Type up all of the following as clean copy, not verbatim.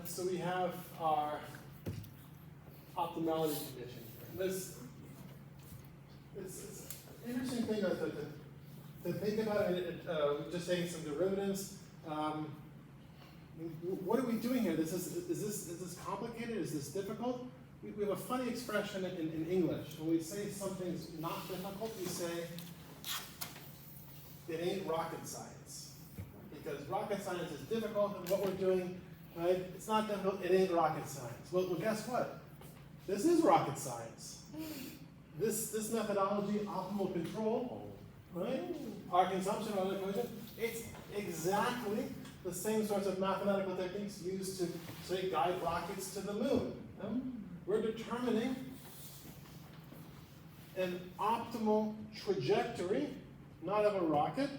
So we have our optimality condition here. It's an interesting thing to think about it, just taking some derivatives. What are we doing here? Is this complicated? Is this difficult? We have a funny expression in English. When we say something's not difficult, we say it ain't rocket science. Because rocket science is difficult, and what we're doing, right, it's not difficult, it ain't rocket science. Well, guess what? This is rocket science. This methodology, optimal control, right? Our consumption of equation, it's exactly the same sorts of mathematical techniques used to, say, guide rockets to the moon. We're determining an optimal trajectory, not of a rocket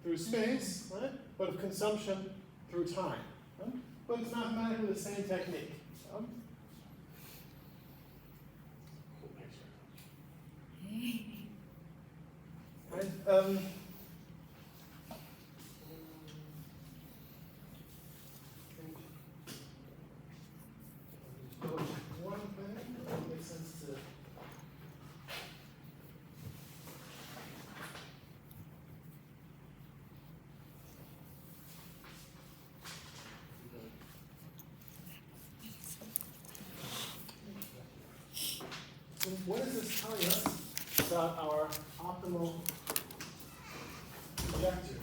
through space, right? But of consumption through time. But it's mathematically the same technique. Cool picture. Right? One thing, it makes sense to. So what is this telling us about our optimal trajectory?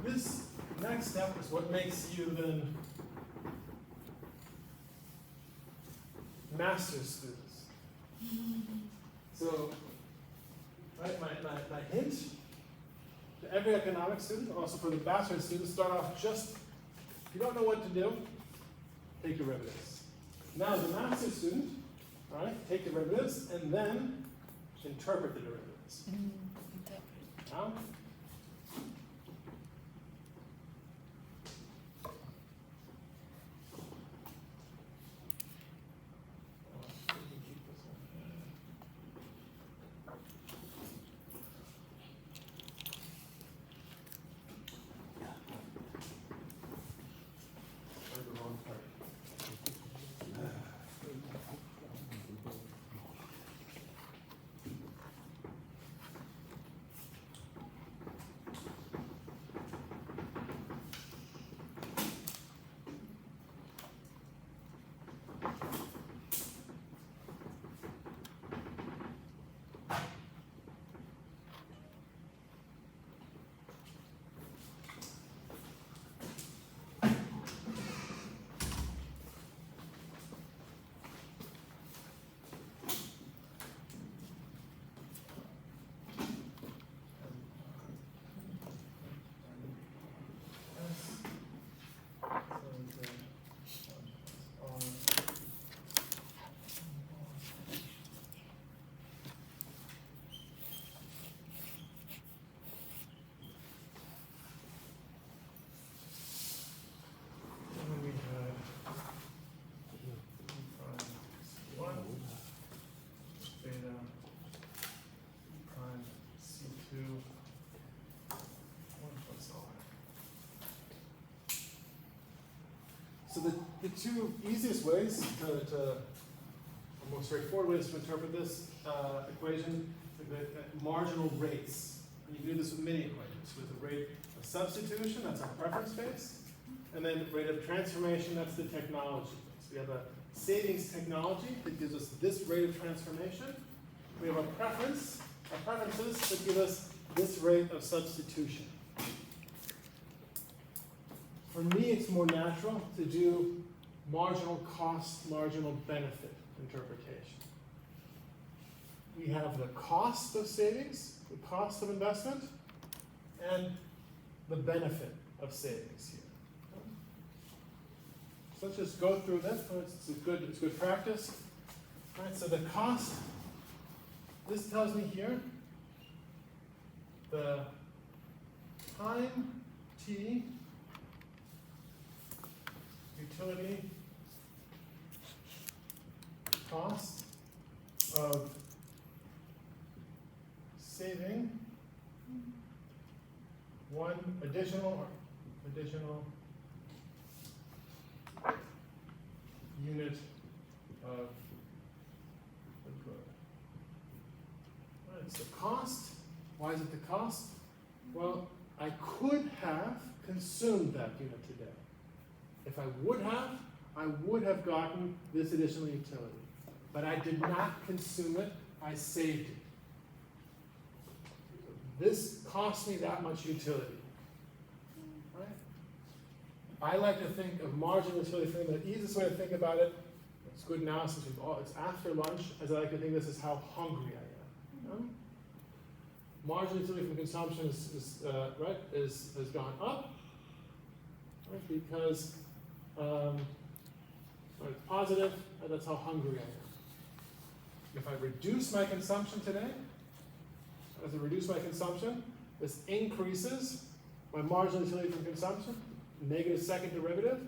This next step is what makes you then master's students. So, right, my hint to every economics student, also for the bachelor students, start off just, if you don't know what to do, take derivatives. Now as a master's student, all right, take derivatives and then interpret the derivatives. Now, so the two easiest ways or most straightforward ways to interpret this equation are the marginal rates. And you can do this with many equations, with the rate of substitution, that's our preference space, and then rate of transformation, that's the technology base. We have a savings technology that gives us this rate of transformation. We have our preferences that give us this rate of substitution. For me, it's more natural to do marginal cost, marginal benefit interpretation. We have the cost of savings, the cost of investment, and the benefit of savings here. So let's just go through this. It's good practice. All right, so the cost, this tells me here the time T utility cost of saving one additional unit of the good. Right, it's the cost. Why is it the cost? Well, I could have consumed that unit today. If I would have gotten this additional utility. But I did not consume it, I saved it. This cost me that much utility. Right? I like to think of marginal utility. The easiest way to think about it, it's good now since it's after lunch, as I like to think this is how hungry I am. Marginal utility from consumption has gone up, right? Because it's positive, and that's how hungry I am. If I reduce my consumption today, as I reduce my consumption, this increases my marginal utility from consumption, negative second derivative,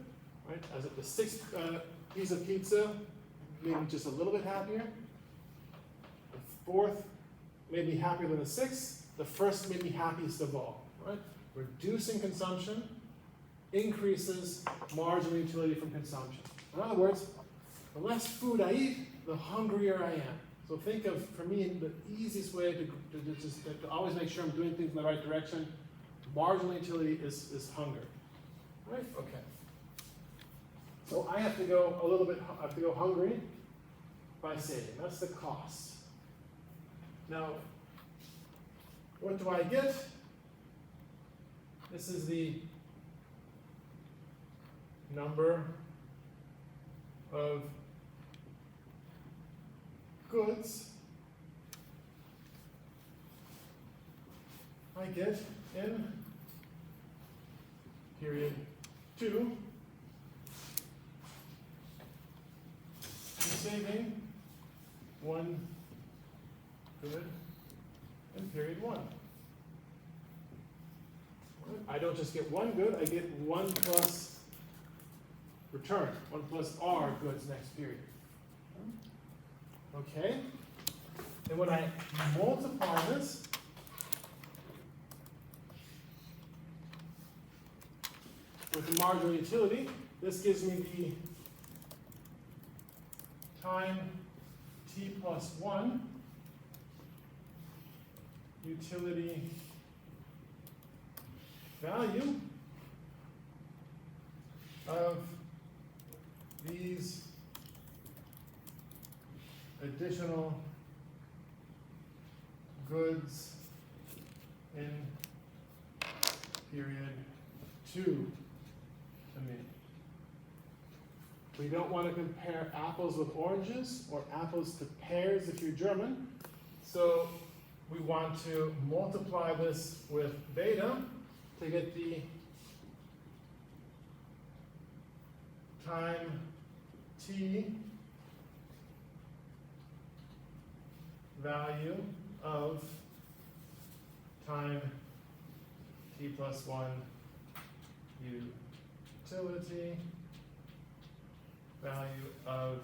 right? As if the sixth piece of pizza made me just a little bit happier. The fourth made me happier than the sixth. The first made me happiest of all, right? Reducing consumption increases marginal utility from consumption. In other words, the less food I eat, the hungrier I am. So think of, for me, the easiest way to always make sure I'm doing things in the right direction. Marginal utility is hunger. Right? Okay. So I have to go hungry by saving. That's the cost. Now, what do I get? This is the number of goods I get in period 2 saving one good in period 1. I don't just get one good, I get 1 plus return, 1 plus R goods next period. Okay? And when I multiply this with the marginal utility, this gives me the time t plus 1 utility value of these additional goods in period 2 to me. We don't want to compare apples with oranges or apples to pears if you're German. So we want to multiply this with beta to get the time t value of time t plus 1 utility value of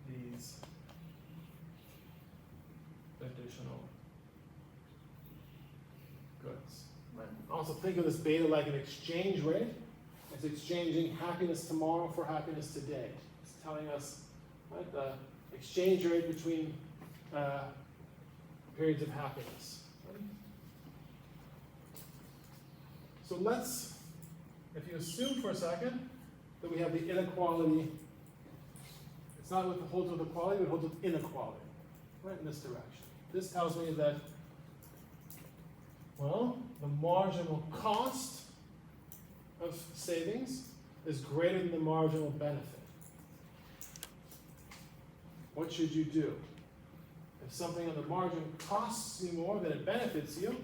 these additional goods. Right. Also think of this beta like an exchange rate. It's exchanging happiness tomorrow for happiness today. It's telling us, right, the exchange rate between periods of happiness. Right? So let's, if you assume for a second that we have the inequality, it's not what holds with equality, it holds with inequality, right, in this direction. This tells me that, well, the marginal cost of savings is greater than the marginal benefit. What should you do? If something on the margin costs you more than it benefits you,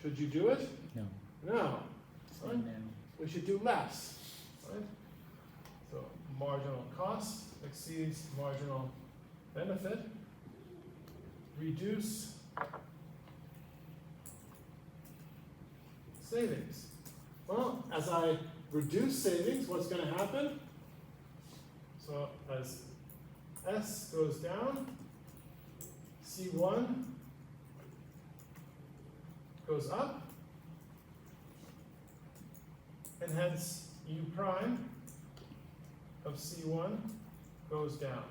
should you do it? No. No. Right? No. We should do less. Right? So marginal cost exceeds marginal benefit. Reduce savings. Well, as I reduce savings, what's going to happen? So as S goes down, C1 goes up, and hence U prime of C1 goes down.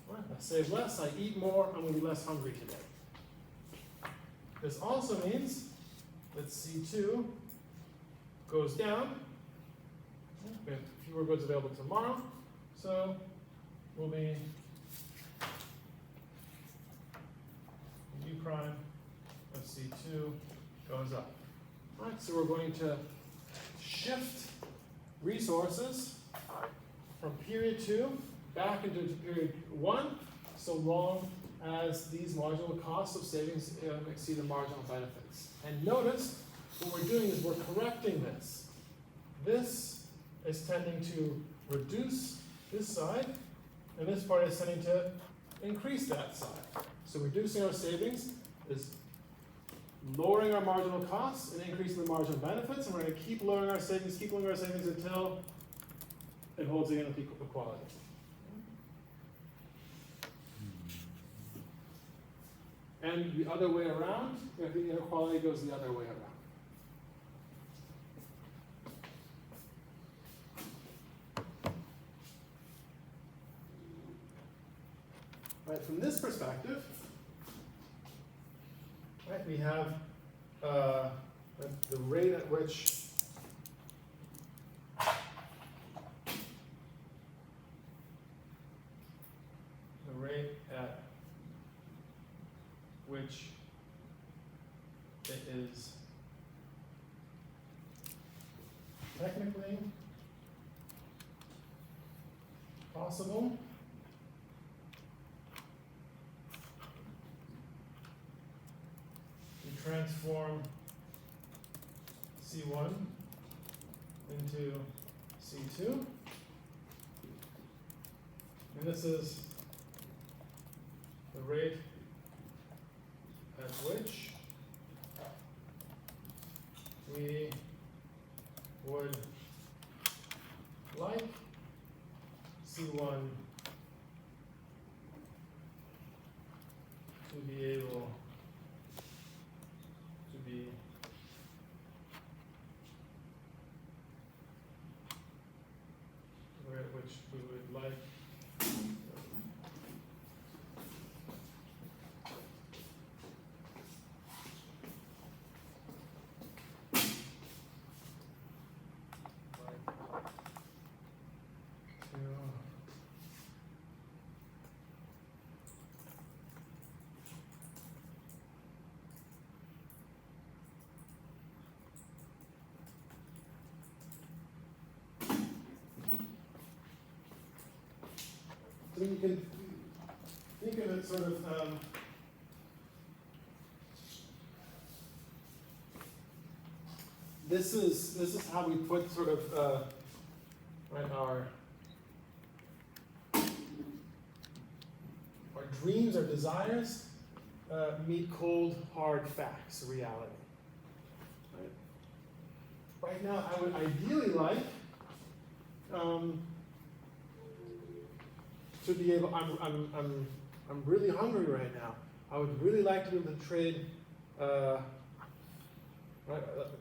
Right, I save less, I eat more, I'm going to be less hungry today. This also means that C2 goes down. We have fewer goods available tomorrow, so will be U prime of C2 goes up. All right, so we're going to shift resources from period 2 back into period 1, so long as these marginal costs of savings exceed the marginal benefits. And notice what we're doing is we're correcting this. This is tending to reduce this side, and this part is tending to increase that side. So reducing our savings is lowering our marginal costs and increasing the marginal benefits, and we're going to keep lowering our savings until it holds again with equality. And the other way around, if the inequality goes the other way around. Right, from this perspective, right, we have the rate at which it is technically possible to transform C1 into C2, and this is the rate at which we would like C1 to be able to be the rate at which we would like So you can think of it sort of this is how we put sort of right, our dreams, our desires meet cold, hard facts, reality. Right now, I would ideally like to be able. I'm really hungry right now. I would really like to be able to trade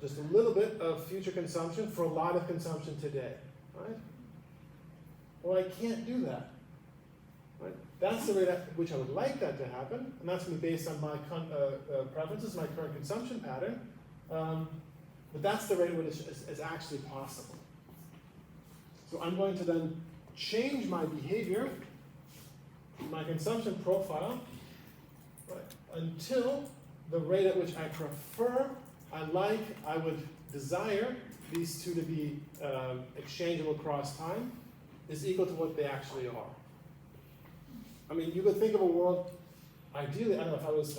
just a little bit of future consumption for a lot of consumption today. Right? Well, I can't do that. Right? That's the rate at which I would like that to happen, and that's going to be based on my preferences, my current consumption pattern. But that's the rate at which is actually possible. So I'm going to then change my behavior, my consumption profile, right, until the rate at which I prefer, I would desire these two to be exchangeable across time is equal to what they actually are. I mean, you could think of a world, ideally, I don't know, if I was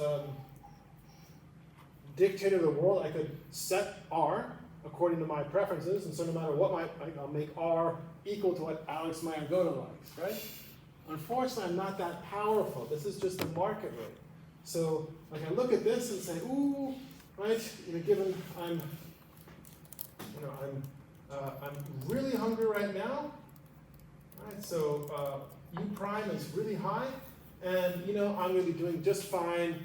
dictator of the world, I could set R according to my preferences, and so no matter what I'll make R equal to what Alex Mayangota likes, right? Unfortunately, I'm not that powerful. This is just the market rate. So, like, I look at this and say, ooh, right, given I'm I'm really hungry right now. Right, so U prime is really high, and I'm going to be doing just fine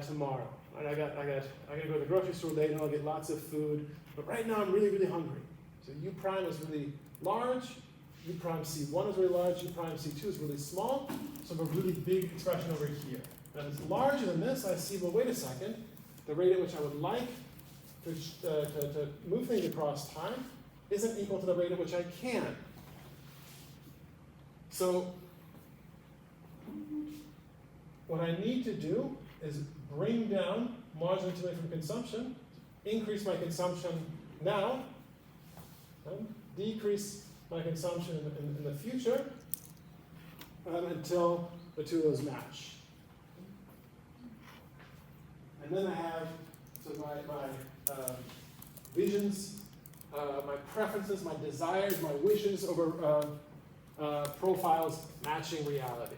tomorrow. Right, I got to go to the grocery store later. I'll get lots of food, but right now I'm really, really hungry. So U prime is really large. U prime C1 is really large. U prime C2 is really small. So I have a really big expression over here. And it's larger than this. I see. Well, wait a second. The rate at which I would like to move things across time isn't equal to the rate at which I can. So what I need to do is bring down marginal utility from consumption, increase my consumption now, and decrease my consumption in the future until the two of those match. And then I have my visions, my preferences, my desires, my wishes over profiles matching reality.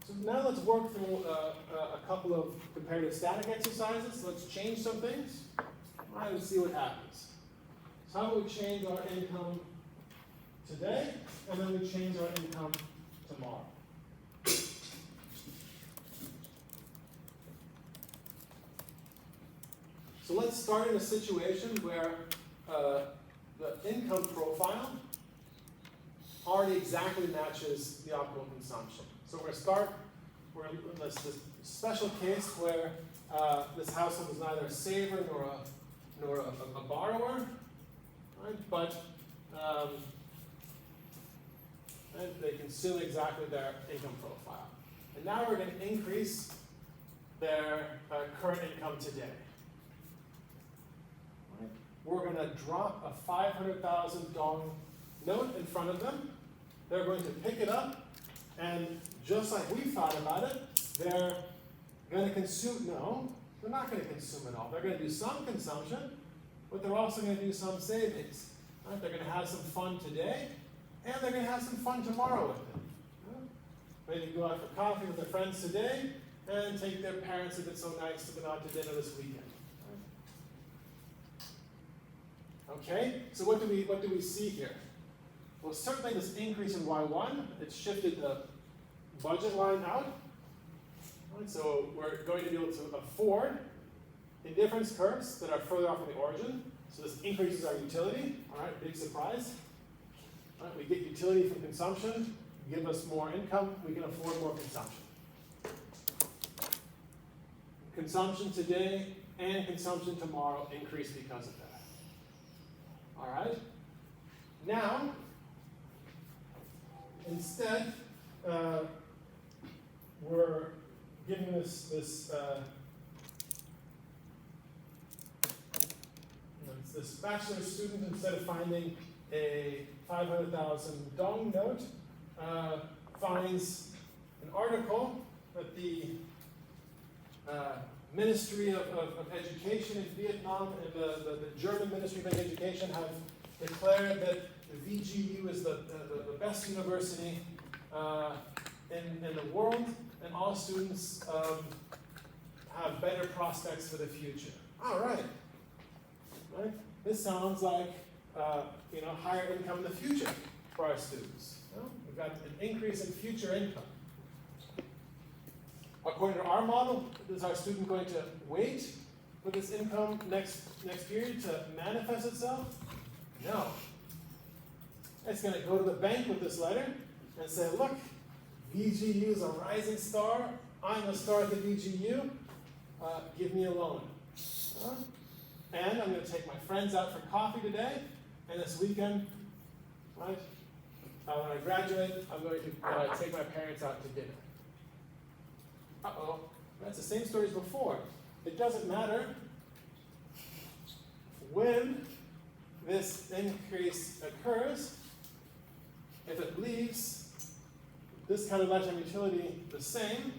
So now let's work through a couple of comparative static exercises. Let's change some things. All right, let's see what happens. So how about we change our income today, and then we change our income tomorrow. So let's start in a situation where the income profile already exactly matches the optimal consumption. So we're in this special case where this household is neither a saver nor a borrower, right? But and they consume exactly their income profile. And now we're going to increase their current income today. Right? We're going to drop a 500,000 dong note in front of them. They're going to pick it up, and just like we thought about it, they're going to consume. No, they're not going to consume it all. They're going to do some consumption, but they're also going to do some savings. Right? They're going to have some fun today, and they're going to have some fun tomorrow with it. Maybe go out for coffee with their friends today, and take their parents if it's so nice to go out to dinner this weekend. Okay, so what do we see here? Well, certainly this increase in Y1, it's shifted the budget line out. Right, so we're going to be able to afford indifference curves that are further off from the origin. So this increases our utility. All right, big surprise. All right, we get utility from consumption, give us more income, we can afford more consumption. Consumption today and consumption tomorrow increase because of that. All right. Now, instead, we're giving this bachelor's student, instead of finding a 500,000 dong note, finds an article that the Ministry of Education in Vietnam and the German Ministry of Education have declared that the VGU is the best university in the world, and all students have better prospects for the future. All right. Right? This sounds like higher income in the future for our students. We've got an increase in future income. According to our model, is our student going to wait for this income next period to manifest itself? No. It's going to go to the bank with this letter and say, look, VGU is a rising star. I'm a star at the VGU. Give me a loan. And I'm going to take my friends out for coffee today. And this weekend, right, when I graduate, I'm going to take my parents out to dinner. Uh-oh, that's the same story as before. It doesn't matter when this increase occurs. If it leaves this kind of lifetime utility the same,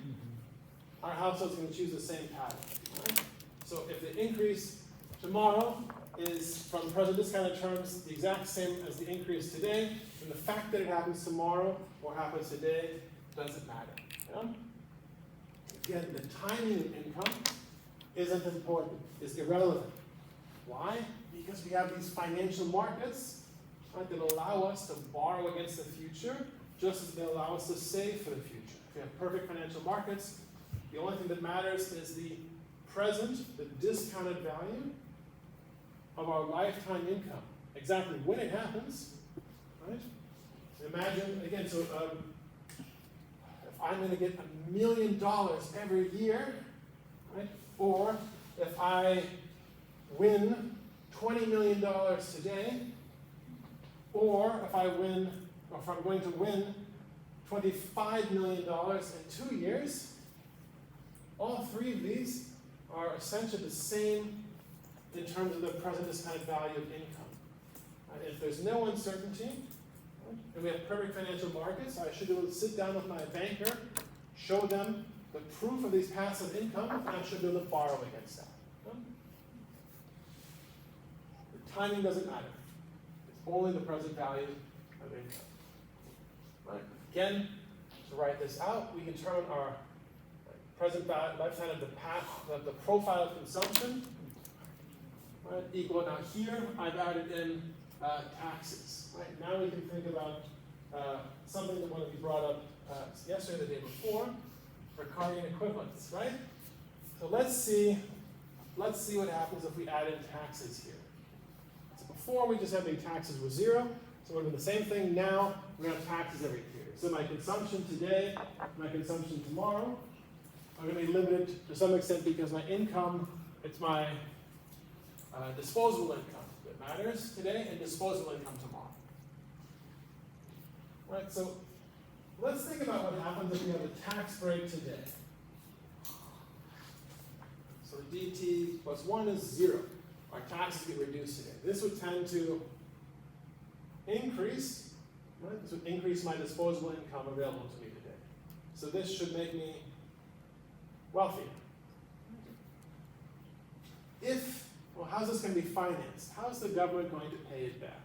our household's going to choose the same pattern. Right? So if the increase tomorrow is, from present discounted terms, the exact same as the increase today, and the fact that it happens tomorrow or happens today doesn't matter. Yeah? Again, the timing of income isn't important, is irrelevant. Why? Because we have these financial markets, right, that allow us to borrow against the future, just as they allow us to save for the future. If we have perfect financial markets, the only thing that matters is the present, the discounted value of our lifetime income. Exactly when it happens, right? Imagine, again, so if I'm going to get $1 million every year, right? Or if I win $20 million today, or if I'm going to win $25 million in 2 years, all three of these are essentially the same in terms of the present discounted value of income. If there's no uncertainty, right, and we have perfect financial markets, I should be able to sit down with my banker, show them the proof of these passive income, and I should be able to borrow against that. Right? The timing doesn't matter. It's only the present value of income. Right? Again, to write this out, we determine our present lifetime of the profile of consumption, right, equal. Now here, I've added in taxes. Right? Now we can think about something that one of you brought up yesterday, the day before, Ricardian equivalence, right? So let's see what happens if we add in taxes here. So before we just had the taxes were 0, so we're doing the same thing now. We're going to have taxes every period. So my consumption today, my consumption tomorrow, are going to be limited to some extent because my income, it's my disposable income that matters today and disposable income tomorrow. Right, so let's think about what happens if we have a tax break today. So dt plus 1 is 0. Our taxes get reduced today. This would tend to increase, right? This would increase my disposable income available to me today. So this should make me wealthier. Well, how's this going to be financed? How's the government going to pay it back?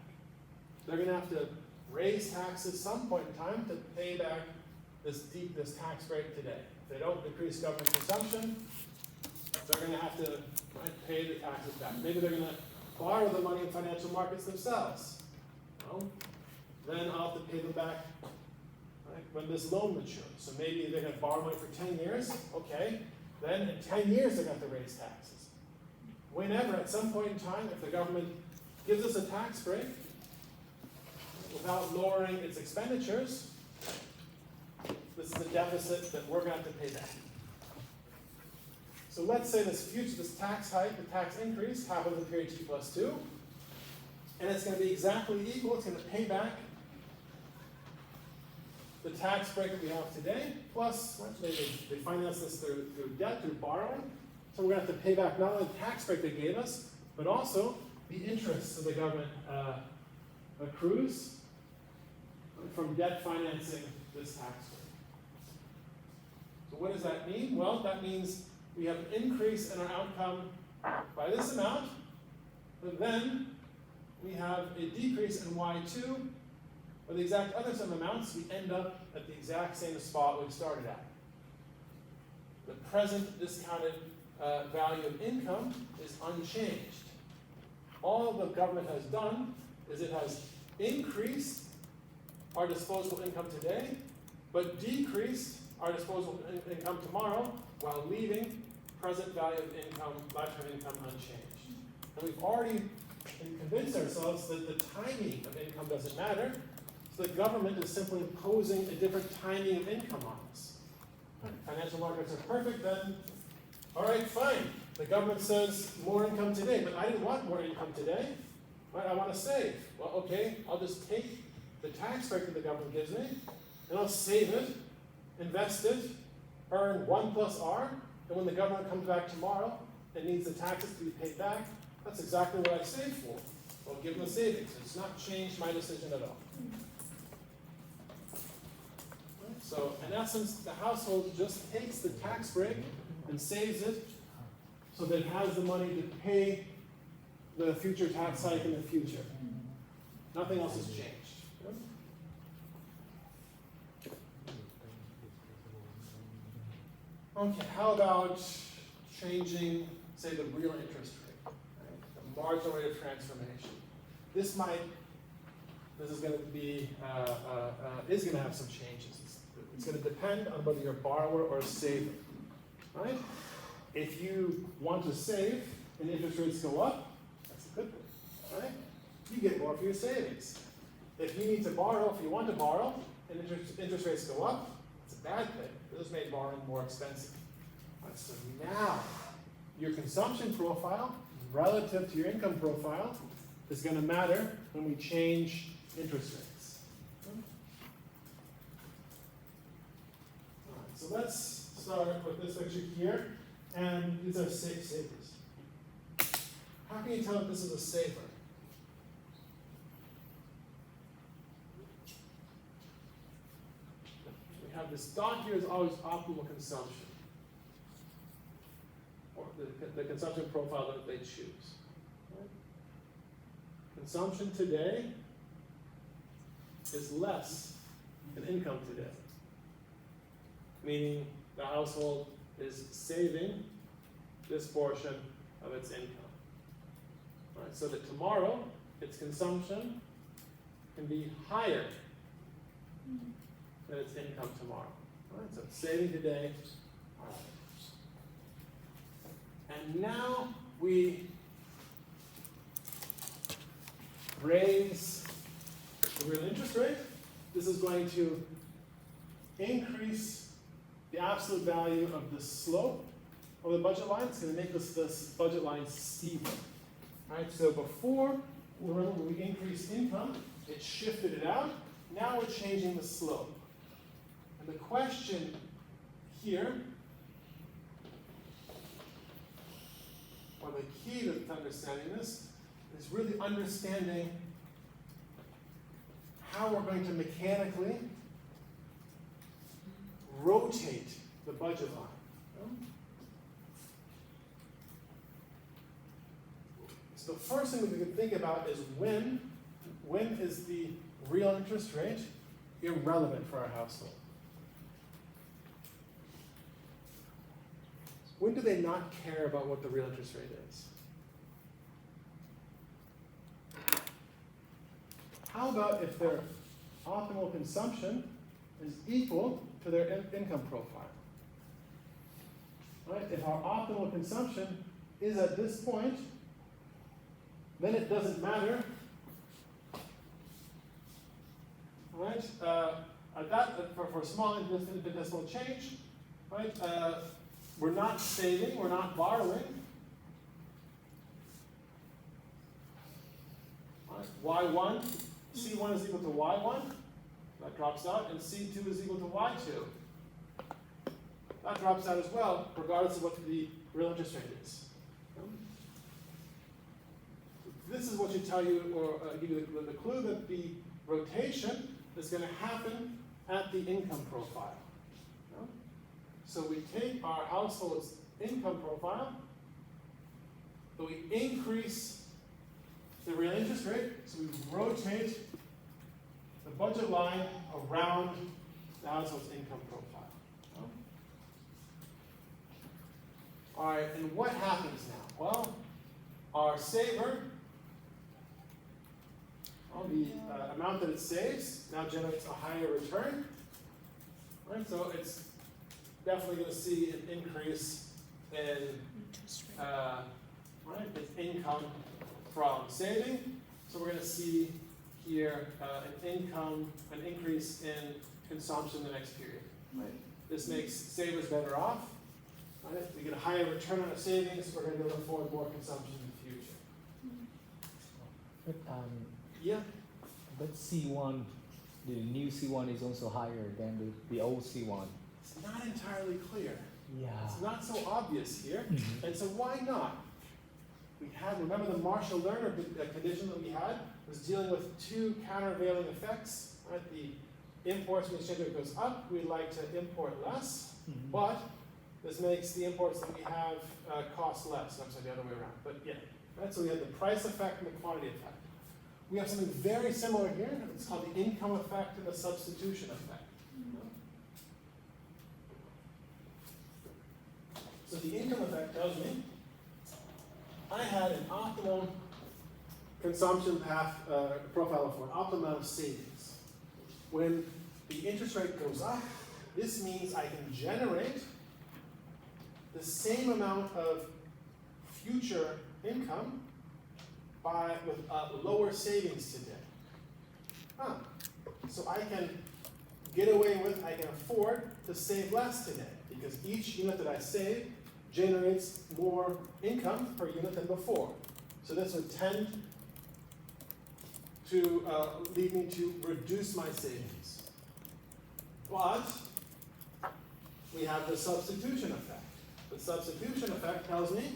They're going to have to raise taxes some point in time to pay back this tax break today. If they don't decrease government consumption, they're going to have to pay the taxes back. Maybe they're going to borrow the money in financial markets themselves. Well, then I'll have to pay them back when this loan matures. So maybe they're going to borrow money for 10 years. Okay, then in 10 years they're going to have to raise taxes. Whenever, at some point in time, if the government gives us a tax break without lowering its expenditures, this is a deficit that we're going to have to pay back. So let's say this tax hike, the tax increase, happens in period t plus 2, and it's going to be exactly equal. It's going to pay back the tax break that we have today, plus they finance this through debt, through borrowing. So we're going to have to pay back not only the tax break they gave us, but also the interest that the government accrues from debt financing this tax break. So what does that mean? Well, that means we have an increase in our outcome by this amount, but then we have a decrease in Y2, or the exact other sum amounts, we end up at the exact same spot we started at. The present discounted value of income is unchanged. All the government has done is it has increased our disposable income today, but decreased our disposable income tomorrow while leaving present value of income, lifetime income unchanged. And we've already convinced ourselves that the timing of income doesn't matter, so the government is simply imposing a different timing of income on us. Financial markets are perfect, then all right, fine. The government says more income today, but I didn't want more income today. Right? I want to save. Well, okay, I'll just take the tax break that the government gives me, and I'll save it, invest it, earn 1 plus R, and when the government comes back tomorrow and needs the taxes to be paid back, that's exactly what I saved for. I'll give them a savings. It's not changed my decision at all. Right? So, in essence, the household just takes the tax break and saves it so that it has the money to pay the future tax hike in the future. Nothing else has changed. Okay, how about changing, say, the real interest rate, right? The marginal rate of transformation. This is going to be, is going to have some changes. It's going to depend on whether you're a borrower or a saver, right? If you want to save and interest rates go up, that's a good thing, right? You get more for your savings. If you need to borrow, if you want to borrow, and interest rates go up, it's a bad thing. This made borrowing more expensive. Right, so now, your consumption profile relative to your income profile is going to matter when we change interest rates. All right, so let's start with this picture here, and these are savers. How can you tell if this is a saver? We have this dot here is always optimal consumption, or the consumption profile that they choose. Right? Consumption today is less than income today, meaning the household is saving this portion of its income. Right, so that tomorrow, its consumption can be higher than its income tomorrow. Right, so it's saving today. And now we raise the real interest rate. This is going to increase the absolute value of the slope of the budget line. It's going to make this budget line steeper. Right, so before, remember when we increased income, it shifted it out. Now we're changing the slope. And the question here, or the key to understanding this, is really understanding how we're going to mechanically rotate the budget line. So the first thing that we can think about is when is the real interest rate irrelevant for our household? When do they not care about what the real interest rate is? How about if their optimal consumption is equal to their income profile? Right? If our optimal consumption is at this point, then it doesn't matter. Right? For small infinitesimal change, right? We're not saving, we're not borrowing. Right? Y1, C1 is equal to Y1. That drops out, and C2 is equal to Y2. That drops out as well, regardless of what the real interest rate is. This is what should tell you, or give you the clue that the rotation is going to happen at the income profile. So we take our household's income profile, but we increase the real interest rate, so we rotate the budget line around the household's income profile. All right, and what happens now? Well, our saver, the amount that it saves now generates a higher return. Right, so it's definitely going to see an increase in its income from saving. So we're going to see here an increase in consumption the next period. Right? This makes savers better off. Right? We get a higher return on our savings. We're going to be able to afford more consumption in the future. But, Yeah. but C1, the new C1 is also higher than the old C1. It's not entirely clear. Yeah. It's not so obvious here. Mhm. And so why not? Remember the Marshall-Lerner condition that we had was dealing with two countervailing effects. Right? The imports when the exchange rate goes up, we'd like to import less, but this makes the imports that we have cost less. I'm sorry, the other way around. But yeah, Right? So we have the price effect and the quantity effect. We have something very similar here. It's called the income effect and the substitution effect. So the income effect tells me I had an optimum consumption path profile for an optimum amount of savings. When the interest rate goes up, this means I can generate the same amount of future income with lower savings today. So I can get away with, I can afford to save less today because each unit that I save generates more income per unit than before. So this would tend to lead me to reduce my savings. But we have the substitution effect. The substitution effect tells me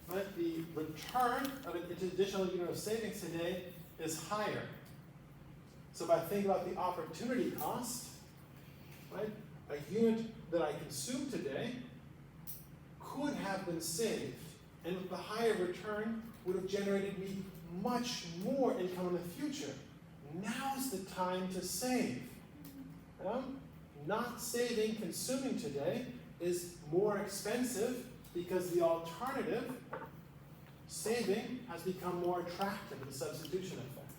that the return of an additional unit of savings today is higher. So if I think about the opportunity cost, right, a unit that I consume today could have been saved, and with the higher return would have generated me much more income in the future. Now's the time to save. Not saving, consuming today is more expensive because the alternative, saving, has become more attractive with the substitution effect.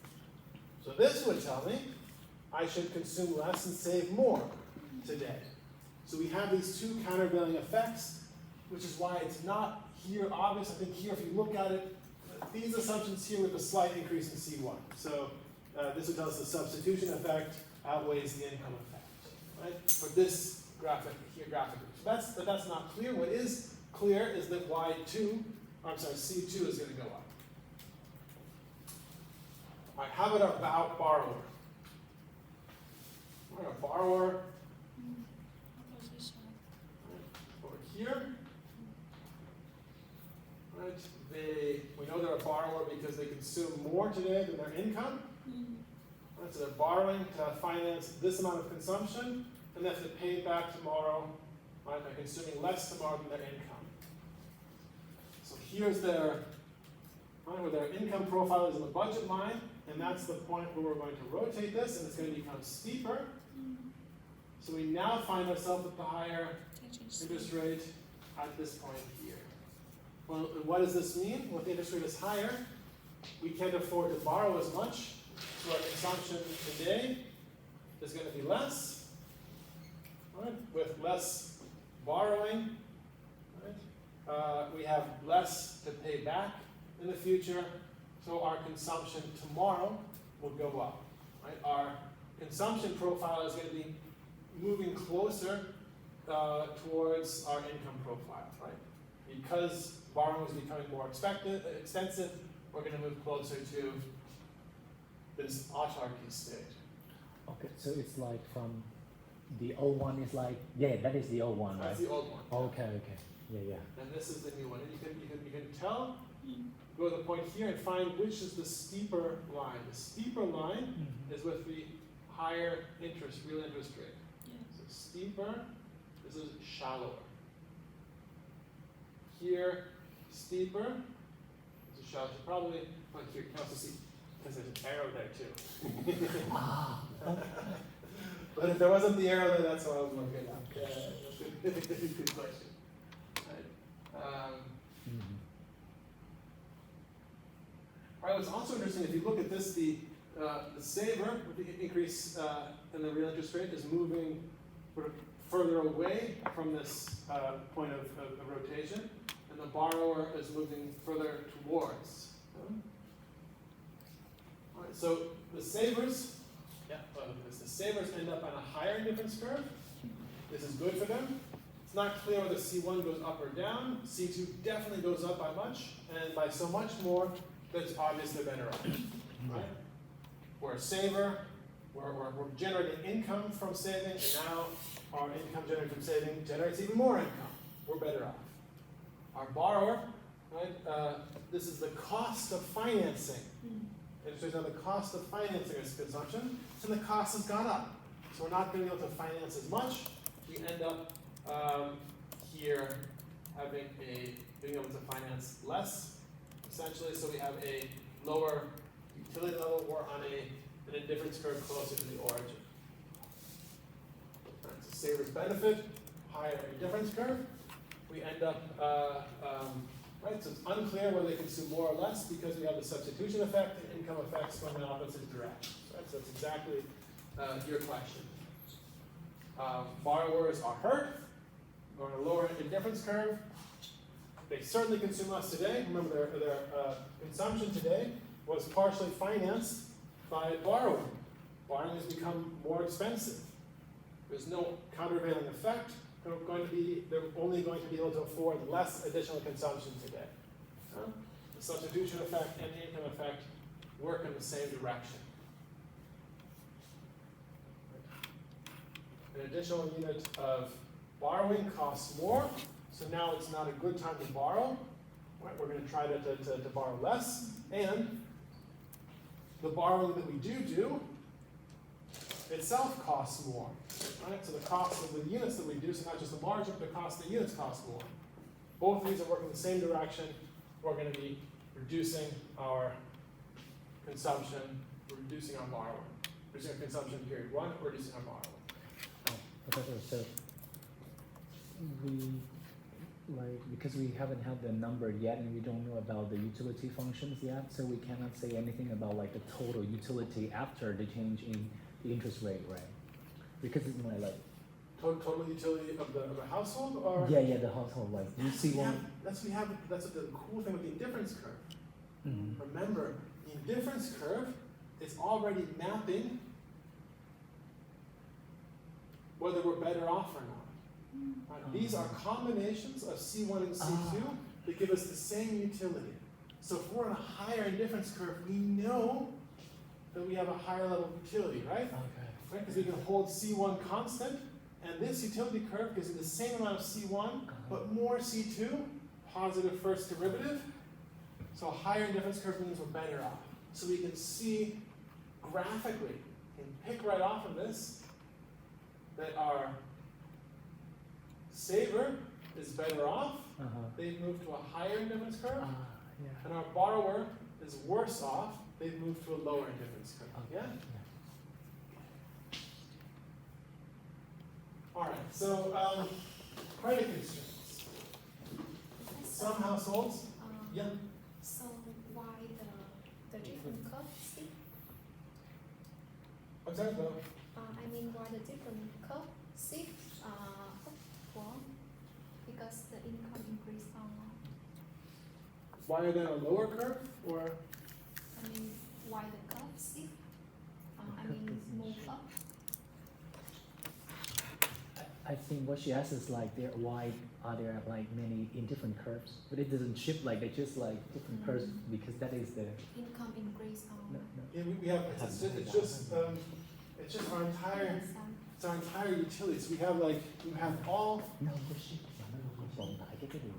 So this would tell me I should consume less and save more today. So we have these two countervailing effects, which is why it's not here obvious. I think here, if you look at it, these assumptions here with a slight increase in C1. So this would tell us the substitution effect outweighs the income effect, right? For this graphic here, graphically. So that's not clear. What is clear is that C2 is going to go up. All right, how about our borrower? Our borrower over here. Right, we know they're a borrower because they consume more today than their income. Right, so they're borrowing to finance this amount of consumption, and they have to pay it back tomorrow. Right, they're consuming less tomorrow than their income. So here's their, right, where their income profile is in the budget line, and that's the point where we're going to rotate this, and it's going to become steeper. So we now find ourselves at the higher interest rate at this point here. Well, what does this mean? Well, if the interest rate is higher, we can't afford to borrow as much, so our consumption today is going to be less. Right? With less borrowing, right? We have less to pay back in the future, so our consumption tomorrow will go up. Right? Our consumption profile is going to be moving closer towards our income profile, right? Because borrowing is becoming more expensive, we're going to move closer to this autarky state. Okay, so it's like from the old one is like, yeah, that is the old one, right? That's the old one. Okay, yeah. And this is the new one. And you can tell, go to the point here and find which is the steeper line. The steeper line is with the higher interest, real interest rate. So steeper, this is shallower. Here, steeper, this is shallower. So probably, like here, you can also see, because there's an arrow there too. But if there wasn't the arrow there, that's what I was looking at. Yeah, good question. Right. All right, what's also interesting, if you look at this, the saver with the increase in the real interest rate is moving sort of further away from this point of rotation, and the borrower is moving further towards. All right, so the savers, the savers end up on a higher indifference curve. This is good for them. It's not clear whether C1 goes up or down. C2 definitely goes up by much, and by so much more that it's obvious they're better off. Right? We're a saver, we're generating income from saving, and now our income generated from saving generates even more income. We're better off. Our borrower, right? This is the cost of financing. It shows now the cost of financing is consumption, so the cost has gone up. So we're not going to be able to finance as much. We end up here being able to finance less. essentially, so we have a lower utility level or on an indifference curve closer to the origin. Right, so savers benefit, higher indifference curve. We end up, right, so it's unclear whether they consume more or less because we have the substitution effect and income effects going in opposite directions. Right, so that's exactly your question. Borrowers are hurt, or on a lower indifference curve. They certainly consume less today. Remember, their consumption today was partially financed by borrowing. Borrowing has become more expensive. There's no countervailing effect. They're only going to be able to afford less additional consumption today. The substitution effect and the income effect work in the same direction. An additional unit of borrowing costs more, so now it's not a good time to borrow. Right? We're going to try to borrow less, and the borrowing that we do itself costs more. Right? So the cost of the units that we do, so not just the margin, but the cost of the units costs more. Both of these are working in the same direction. We're going to be reducing our consumption, reducing our borrowing. Reducing our consumption period one, reducing our borrowing. Professor, so because we haven't had the number yet and we don't know about the utility functions yet, so we cannot say anything about like the total utility after the change in the interest rate, right? Because it's more like Total utility of the household, or the household, like you see one. That's the cool thing with the indifference curve. Mm-hmm. Remember, the indifference curve is already mapping whether we're better off or not. Right? These are combinations of C1 and C2 that give us the same utility. So if we're on a higher indifference curve, we know that we have a higher level of utility, right? Okay. Right? Because we can hold C1 constant, and this utility curve gives you the same amount of C1, but more C2, positive first derivative. So a higher indifference curve means we're better off. So we can see graphically, and pick right off of this, that our saver is better off. They've moved to a higher indifference curve. And our borrower is worse off. They've moved to a lower indifference curve. Yeah? All right, so credit constraints. Some households, yeah. So why the different curve stick? I'm sorry, though. I mean, why the different curve stick upward? Because the income increase on. Why are they on a lower curve, or? I mean, why the curve stick? Move up. I think what she asks is like, why are there like many in different curves? But it doesn't shift like they just like different curves because that is the Income increase on. no. Yeah, we have. It's just our entire. It's our entire utility. So we have all. No, cái shift mà nó không tồn tại cái đường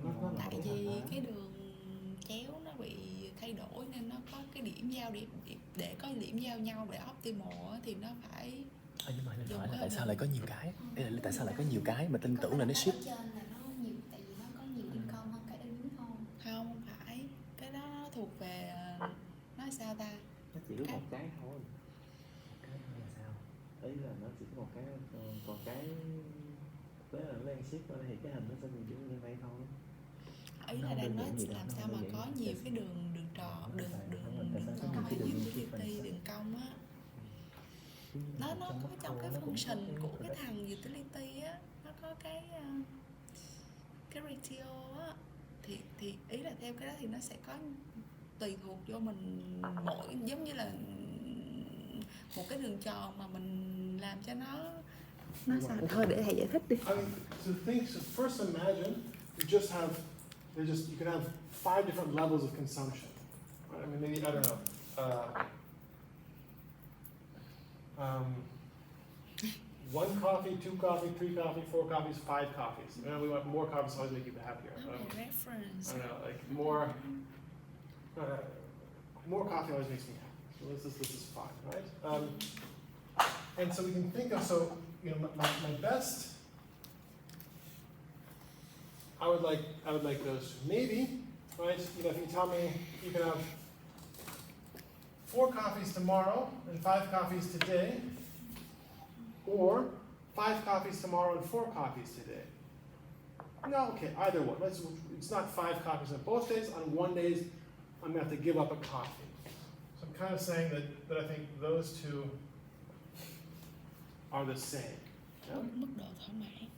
nó Tại vì cái đường chéo nó bị thay đổi nên nó có cái điểm giao để có điểm giao nhau để optimal á, thì nó phải. Nhưng mà nên hỏi là tại sao lại có nhiều cái? Tại sao lại có nhiều cái mà tin tưởng là nó shift? Ở trên là nó nhiều, tại vì nó có nhiều income hơn cái ở dưới không? Không phải, cái đó nó thuộc về nói sao ta? Nó chỉ có một cái thôi. Một cái thôi là sao? Ý là nó chỉ có một cái, còn cái với là nó đang shift ở đây thì cái hình nó sẽ bị giống như vậy thôi. Ý là đang nói làm sao mà có nhiều cái đường tròn, đường cong dưới utility, đường cong á. Nó có trong cái function của cái thằng utility á, nó có cái ratio á, thì ý là theo cái đó thì nó sẽ có tùy thuộc vô mình mỗi giống như là một cái đường tròn mà mình làm cho nó sao thôi để thầy giải thích đi. So first imagine you can have 5 different levels of consumption. Right? I mean, maybe, I don't know. 1 coffee, 2 coffee, 3 coffee, 4 coffees, 5 coffees. You know, we want more coffees, always make you happier. Reference. I don't know, like more coffee always makes me happy. So this is fine, right? And so we can think of, my best, I would like those. Maybe right? You know, if you tell me you can have 4 coffees tomorrow and 5 coffees today, or 5 coffees tomorrow and 4 coffees today. No, okay, either one. It's not 5 coffees on both days. On one day, I'm gonna have to give up a coffee. So I'm kind of saying that I think those two are the same. Yeah? Mức độ thỏa mãn.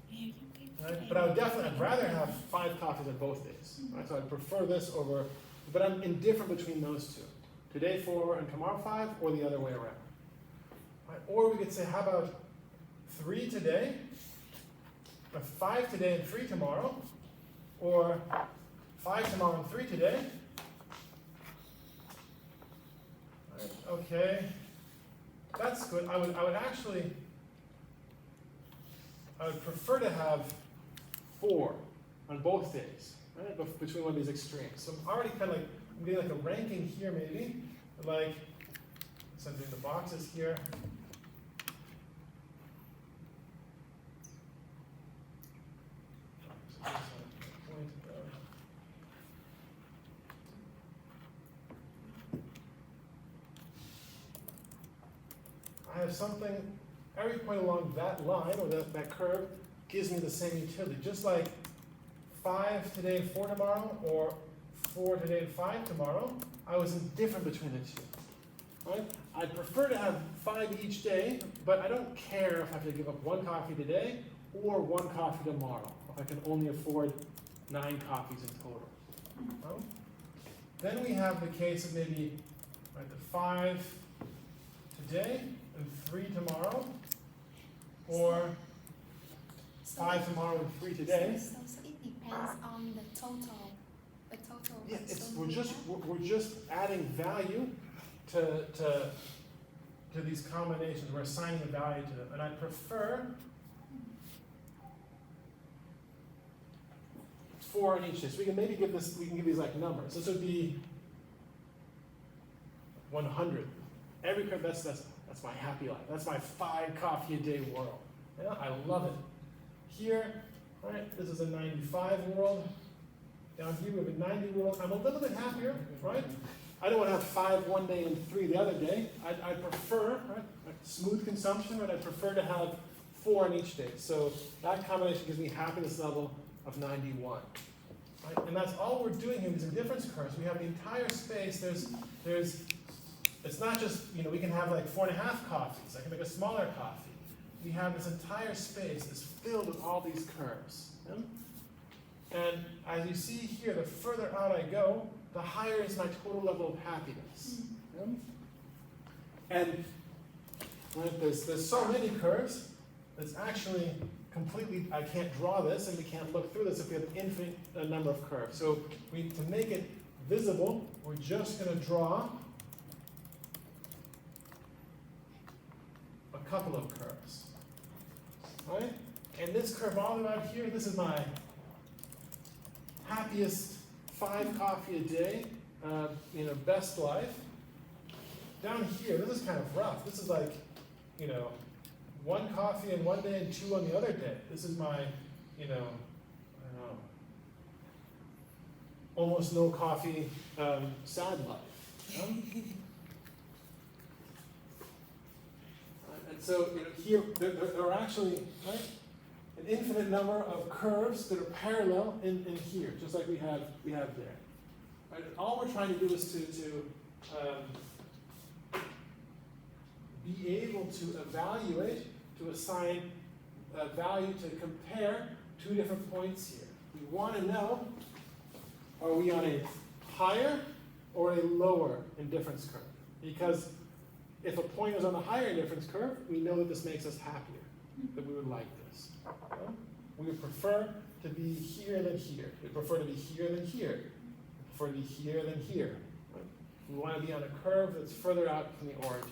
Theo giống cái Right? But I'd rather have 5 coffees on both days. Right? So I prefer this over, but I'm indifferent between those two. Today 4 and tomorrow 5, or the other way around. Right? Or we could say, how about 3 today, or 5 today and 3 tomorrow, or 5 tomorrow and 3 today. Right? Okay, that's good. I would prefer to have 4 on both days, right? Between one of these extremes. So I'm already kind of like, I'm getting like a ranking here maybe, like, so I'm doing the boxes here. I have something, every point along that line, or that curve, gives me the same utility. Just like 5 today and 4 tomorrow, or 4 today and 5 tomorrow, I was indifferent between the two. Right? I'd prefer to have 5 each day, but I don't care if I have to give up 1 coffee today, or 1 coffee tomorrow, if I can only afford 9 coffees in total. Well, then we have the case of maybe the 5 today and 3 tomorrow, or 5 tomorrow and 3 today. So it depends on the total. Yeah, we're just adding value to these combinations. We're assigning a value to them, and I prefer 4 on each day. So we can maybe give these like numbers. This would be 100. Every curve, that's my happy life. That's my 5 coffee a day world. Yeah, I love it. Here, right, this is a 95 world. Down here we have a 90 world. I'm a little bit happier, right? I don't want to have 5 one day and 3 the other day. I prefer, right, smooth consumption, right? I prefer to have 4 on each day. So that combination gives me happiness level of 91. Right? And that's all we're doing here, these indifference curves. We have the entire space. There's it's not just, we can have like 4.5 coffees. I can make a smaller coffee. We have this entire space that's filled with all these curves. Yeah? And as you see here, the further out I go, the higher is my total level of happiness. Yeah? And there's so many curves, it's actually completely, I can't draw this and we can't look through this if we have an infinite number of curves. So to make it visible, we're just going to draw a couple of curves. Right? And this curve all the way out here, this is my happiest 5 coffee a day, best life. Down here, this is kind of rough. This is like, 1 coffee in one day and 2 on the other day. This is my, I don't know, almost no coffee, sad life. And so, here, there are actually, right, an infinite number of curves that are parallel in here, just like we have there. Right? And all we're trying to do is to be able to evaluate, to assign a value to compare 2 different points here. We want to know, are we on a higher or a lower indifference curve? Because if a point is on the higher indifference curve, we know that this makes us happier, that we would like this. Okay? We would prefer to be here than here. We prefer to be here than here. We prefer to be here than here. Right? We want to be on a curve that's further out from the origin.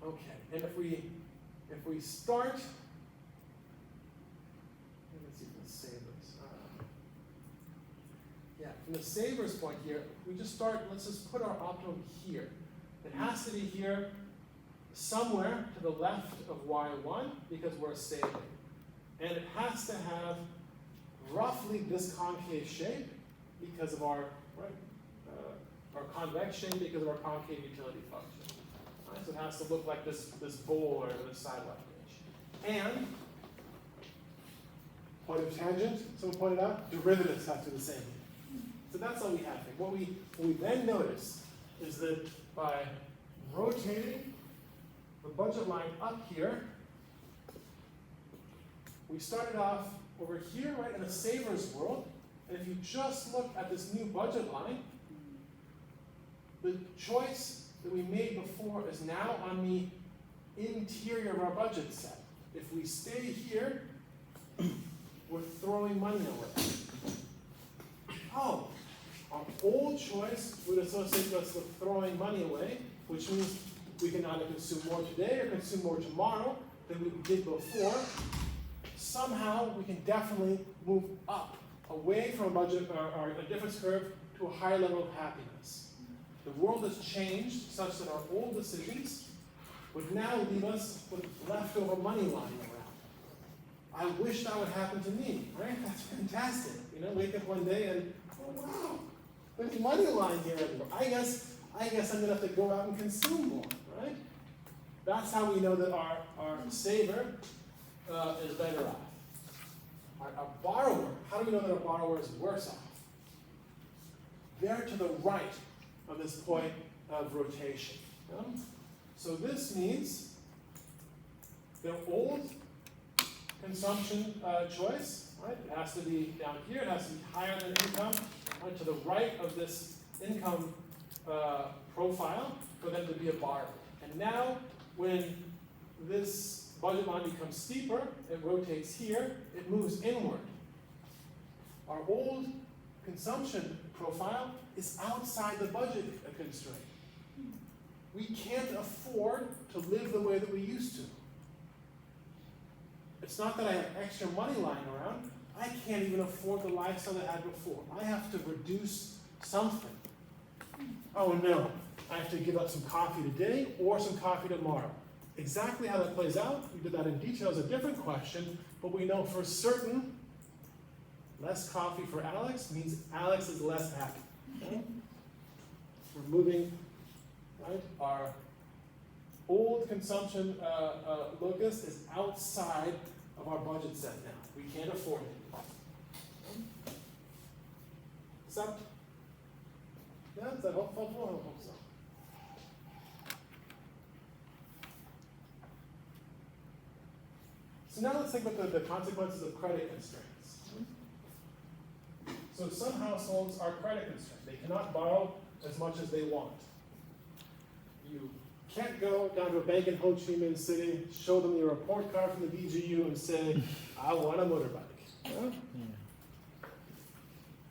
Okay, and if we start, let's see from the Savers. From the Savers point here, we just start, let's just put our optimum here. It has to be here somewhere to the left of y1 because we're saving. And it has to have roughly this concave shape because of our, right, our convex shape because of our concave utility function. Right? So it has to look like this bowl or this sidewalk dish. And point of tangent, someone pointed out, derivatives have to be the same. So that's all we have here. What we then notice is that by rotating the budget line up here, we started off over here, right, in a savers world, and if you just look at this new budget line, the choice that we made before is now on the interior of our budget set. If we stay here, we're throwing money away. Oh, our old choice would associate us with throwing money away, which means we can either consume more today or consume more tomorrow than we did before. Somehow we can definitely move up, away from a budget or a difference curve to a higher level of happiness. The world has changed such that our old decisions would now leave us with leftover money lying around. I wish that would happen to me, right? That's fantastic. You know, wake up one day and, oh wow, there's money lying here everywhere. I guess I'm gonna have to go out and consume more, right? That's how we know that our saver is better off. Our borrower, how do we know that our borrower is worse off? They're to the right of this point of rotation. Yeah? So this means their old consumption choice, right? It has to be down here, it has to be higher than income, right? To the right of this income profile for them to be a borrower. And now, when this budget line becomes steeper, it rotates here, it moves inward. Our old consumption profile is outside the budget constraint. We can't afford to live the way that we used to. It's not that I have extra money lying around, I can't even afford the lifestyle I had before. I have to reduce something. Oh no, I have to give up some coffee today or some coffee tomorrow. Exactly how that plays out, we did that in detail, is a different question, but we know for certain less coffee for Alex means Alex is less happy. Okay? We're moving, right? Our old consumption locus is outside of our budget set now. We can't afford it. Accept? Yeah, is that helpful? I hope so. So now let's think about the consequences of credit constraints. So some households are credit constrained. They cannot borrow as much as they want. You can't go down to a bank in Ho Chi Minh City, show them your report card from the BGU and say, I want a motorbike. Yeah?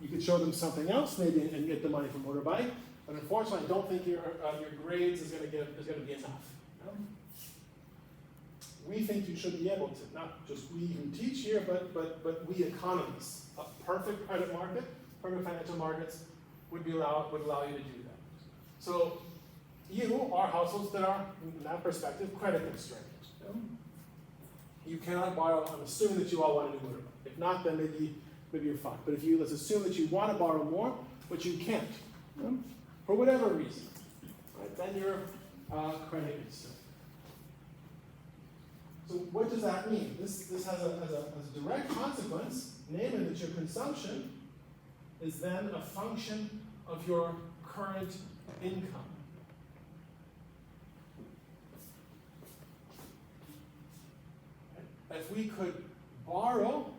You could show them something else maybe and get the money for motorbike, but unfortunately I don't think your grades is going to be enough. Yeah? We think you should be able to, not just we who teach here, but we economists. A perfect credit market, perfect financial markets would allow you to do that. So you are households that are, in that perspective, credit constrained. Yeah? You cannot borrow. I'm assuming that you all want a new motorbike. If not, then maybe you're fine. But let's assume that you want to borrow more, but you can't, yeah? For whatever reason, right? Then you're credit constrained. So what does that mean? This has a direct consequence, namely that your consumption is then a function of your current income. If we could borrow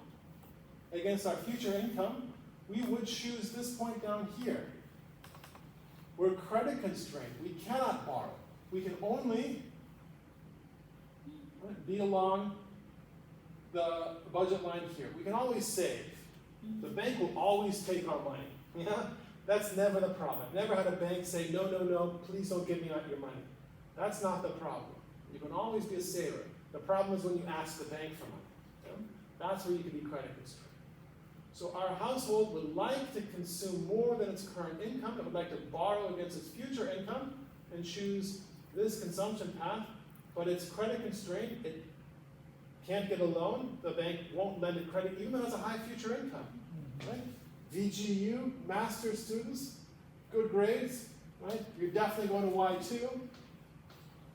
against our future income, we would choose this point down here. We're credit constrained. We cannot borrow. We can only be along the budget line here. We can always save. The bank will always take our money. Yeah? That's never the problem. I've never had a bank say, no, please don't give me your money. That's not the problem. You can always be a saver. The problem is when you ask the bank for money. Yeah? That's where you can be credit constrained. So our household would like to consume more than its current income. It would like to borrow against its future income and choose this consumption path, but it's credit constrained. It can't get a loan, the bank won't lend it credit even though it has a high future income, right? VGU, master's students, good grades, right? You're definitely going to Y2.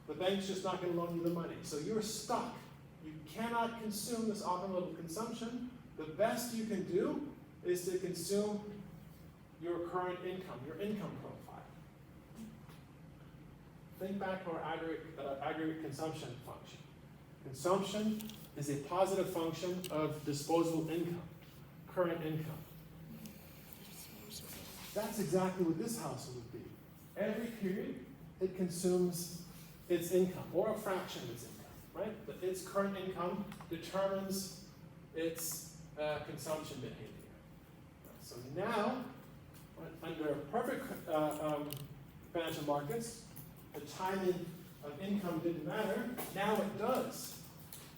The bank's just not going to loan you the money. So you're stuck. You cannot consume this optimal level of consumption. The best you can do is to consume your current income, your income profile. Think back to our aggregate consumption function. Consumption is a positive function of disposable income, current income. That's exactly what this household would be. Every period, it consumes its income, or a fraction of its income, right? But its current income determines its consumption behavior. So now, under perfect financial markets, the timing of income didn't matter. Now it does.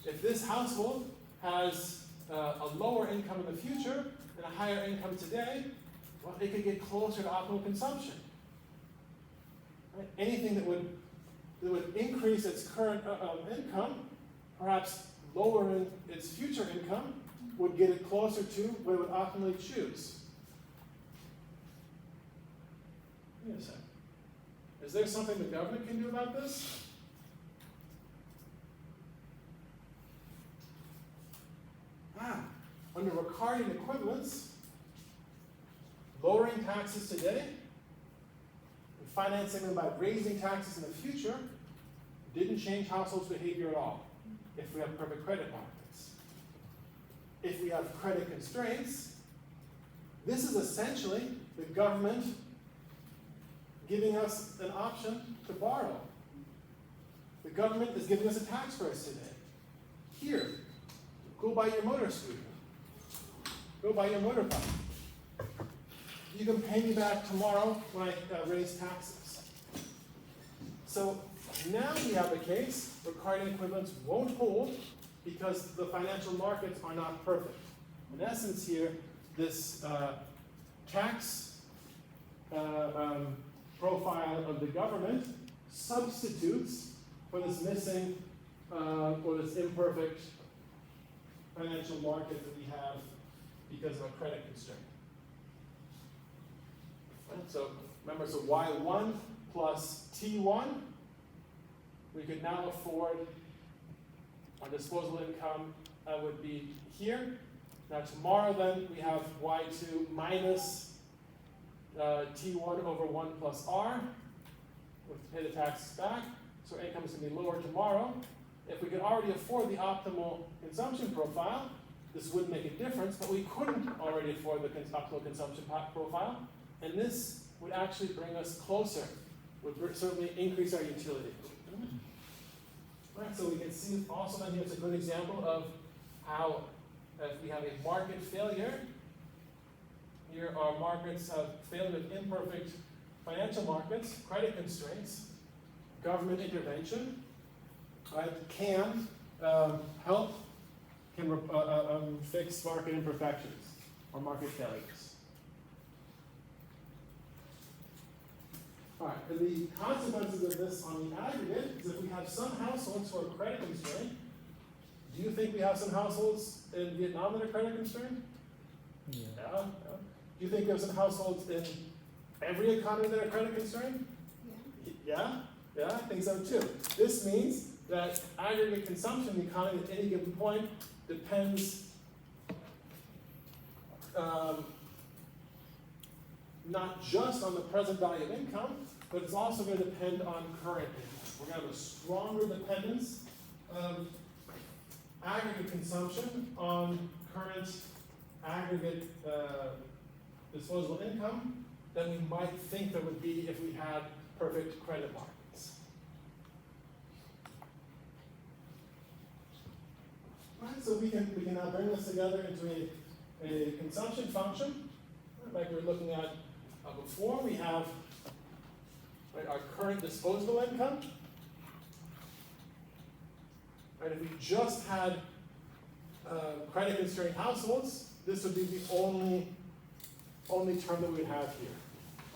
If this household has a lower income in the future and a higher income today, well, it could get closer to optimal consumption. Right? Anything that would increase its current income, perhaps lowering its future income, would get it closer to what it would optimally choose. Wait a second. Is there something the government can do about this? Under Ricardian equivalence, lowering taxes today and financing them by raising taxes in the future didn't change households' behavior at all if we have perfect credit markets. If we have credit constraints, this is essentially the government giving us an option to borrow. The government is giving us a tax break today. Here, go buy your motor scooter. Go buy your motorbike. You can pay me back tomorrow when I raise taxes. So now we have a case where Ricardian equivalence won't hold because the financial markets are not perfect. In essence here, this tax profile of the government substitutes for this missing or this imperfect financial market that we have because of a credit constraint. Right? So remember, so Y1 plus T1, we could now afford our disposable income would be here. Now tomorrow then we have Y2 minus T1 over 1 plus R. We have to pay the taxes back, so our income is going to be lower tomorrow. If we could already afford the optimal consumption profile, this wouldn't make a difference, but we couldn't already afford the optimal consumption profile, and this would actually bring us closer, would certainly increase our utility. Right, so we can see also then here's a good example of how if we have a market failure, here are markets failing with imperfect financial markets, credit constraints, government intervention, right, can help, can fix market imperfections or market failures. All right, and the consequences of this on the aggregate is if we have some households who are credit constrained. Do you think we have some households in Vietnam that are credit constrained? Yeah. Yeah. Do you think we have some households in every economy that are credit constrained? Yeah. Yeah, I think so too. This means that aggregate consumption in the economy at any given point depends not just on the present value of income, but it's also going to depend on current income. We're going to have a stronger dependence of aggregate consumption on current aggregate disposable income than we might think there would be if we had perfect credit markets. Right, so we can now bring this together into a consumption function, like we were looking at before. We have our current disposable income. Right, if we just had credit constrained households, this would be the only term that we would have here.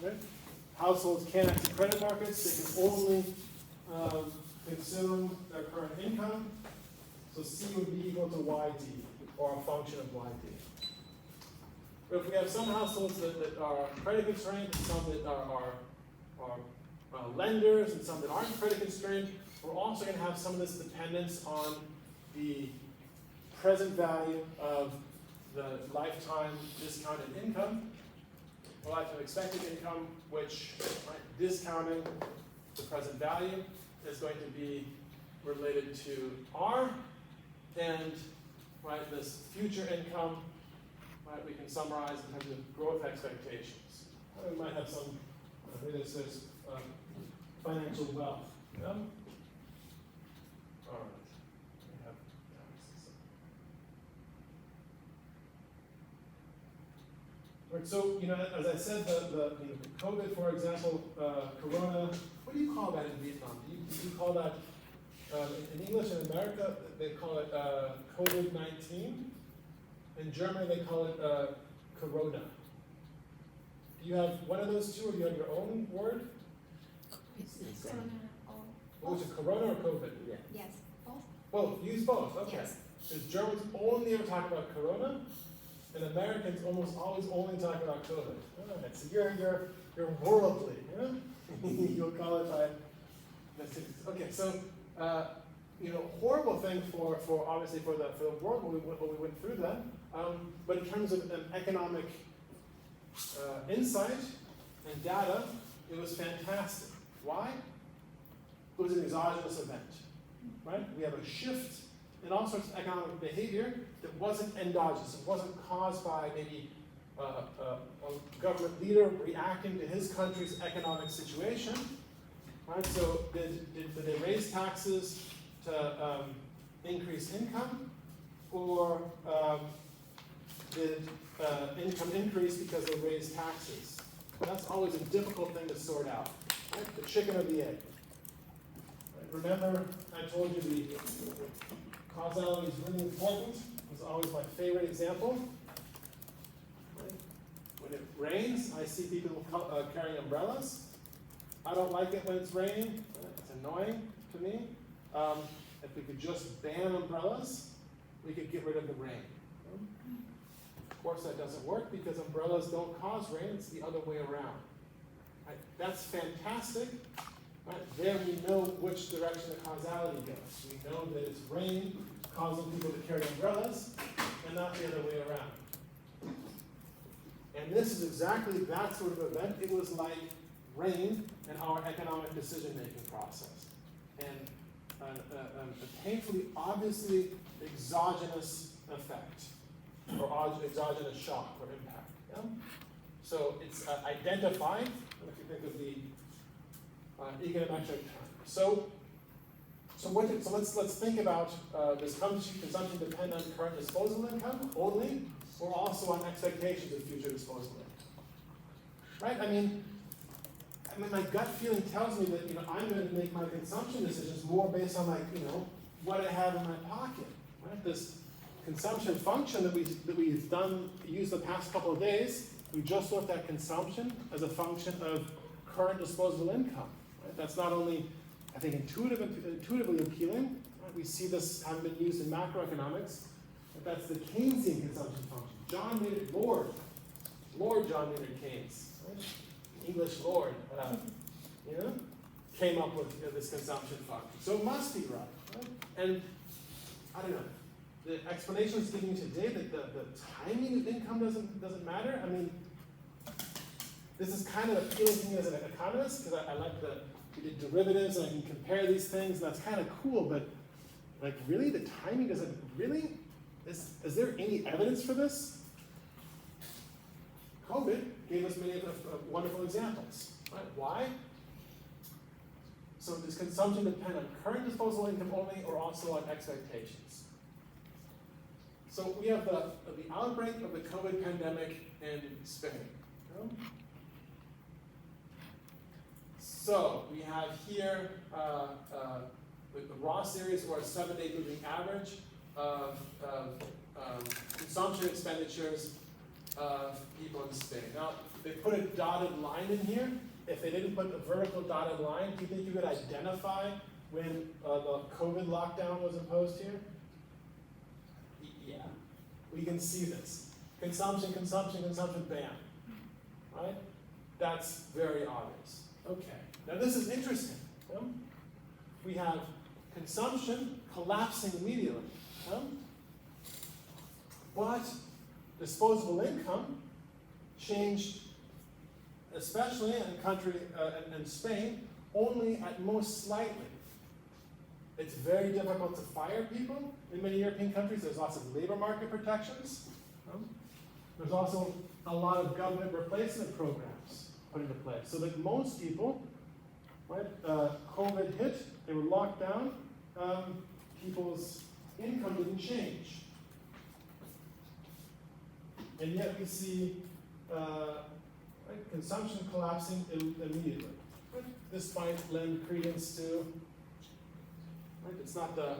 Right? Households can't access credit markets; they can only consume their current income. So C would be equal to YD, or a function of YD. But if we have some households that are credit constrained, and some that are lenders, and some that aren't credit constrained, we're also going to have some of this dependence on the present value of the lifetime discounted income, or lifetime expected income, which, right, discounting the present value is going to be related to R, and right, this future income, right, we can summarize in terms of growth expectations. We might have some, maybe this is financial wealth. Yeah? All right. We have, right, so, as I said, the COVID, for example, Corona, what do you call that in Vietnam? Do you call that, in English in America, they call it COVID-19. In Germany, they call it Corona. Do you have one of those two, or do you have your own word? Corona or What was it, Corona or COVID? Yeah. yes, both. Both, use both, okay. Yes. Because Germans only ever talk about Corona, and Americans almost always only talk about COVID. All right, so you're worldly, yeah? You'll call it by, okay, so, horrible thing for obviously for the world when we went through that. But in terms of economic insight and data, it was fantastic. Why? It was an exogenous event, right? We have a shift in all sorts of economic behavior that wasn't endogenous. It wasn't caused by maybe a government leader reacting to his country's economic situation, right? So did they raise taxes to increase income, or did income increase because they raised taxes? That's always a difficult thing to sort out, right? The chicken or the egg. Right? Remember, I told you the causality is really important. It's always my favorite example. Right? When it rains, I see people carrying umbrellas. I don't like it when it's raining. It's annoying to me. If we could just ban umbrellas, we could get rid of the rain. Of course, that doesn't work because umbrellas don't cause rain. It's the other way around. Right? That's fantastic. Right? There we know which direction the causality goes. We know that it's rain causing people to carry umbrellas, and not the other way around. And this is exactly that sort of event. It was like rain in our economic decision-making process. And a painfully, obviously exogenous effect, or exogenous shock or impact. Yeah? So it's identified, if you think of the econometric term. So let's think about does consumption depend on current disposable income only, or also on expectations of future disposable income? Right? I mean, my gut feeling tells me that I'm going to make my consumption decisions more based on what I have in my pocket. Right? This consumption function that we've used the past couple of days, we just looked at consumption as a function of current disposable income. Right? That's not only, I think, intuitively appealing. Right? We see this having been used in macroeconomics. But that's the Keynesian consumption function. John Maynard, Lord John Maynard Keynes. Right? English Lord, came up with this consumption function. So it must be right? And I don't know. The explanations given today that the timing of income doesn't matter. I mean, this is kind of appealing to me as an economist because I like we did derivatives and I can compare these things. And that's kind of cool, but really, the timing doesn't really. Is there any evidence for this? COVID gave us many wonderful examples. Right? Why? So does consumption depend on current disposable income only, or also on expectations? So we have the outbreak of the COVID pandemic in Spain. So we have here the raw series, or a 7-day moving average of consumption expenditures of people in Spain. Now, they put a dotted line in here. If they didn't put a vertical dotted line, do you think you could identify when the COVID lockdown was imposed here? we can see this. Consumption, consumption, consumption, bam. Right? That's very obvious. Okay. Now this is interesting. We have consumption collapsing immediately. But disposable income changed, especially in country in Spain, only at most slightly. It's very difficult to fire people in many European countries. There's lots of labor market protections. There's also a lot of government replacement programs put into place, so that most people, right, COVID hit, they were locked down, people's income didn't change. And yet we see right, consumption collapsing immediately. Right? This might lend credence to, right, it's not the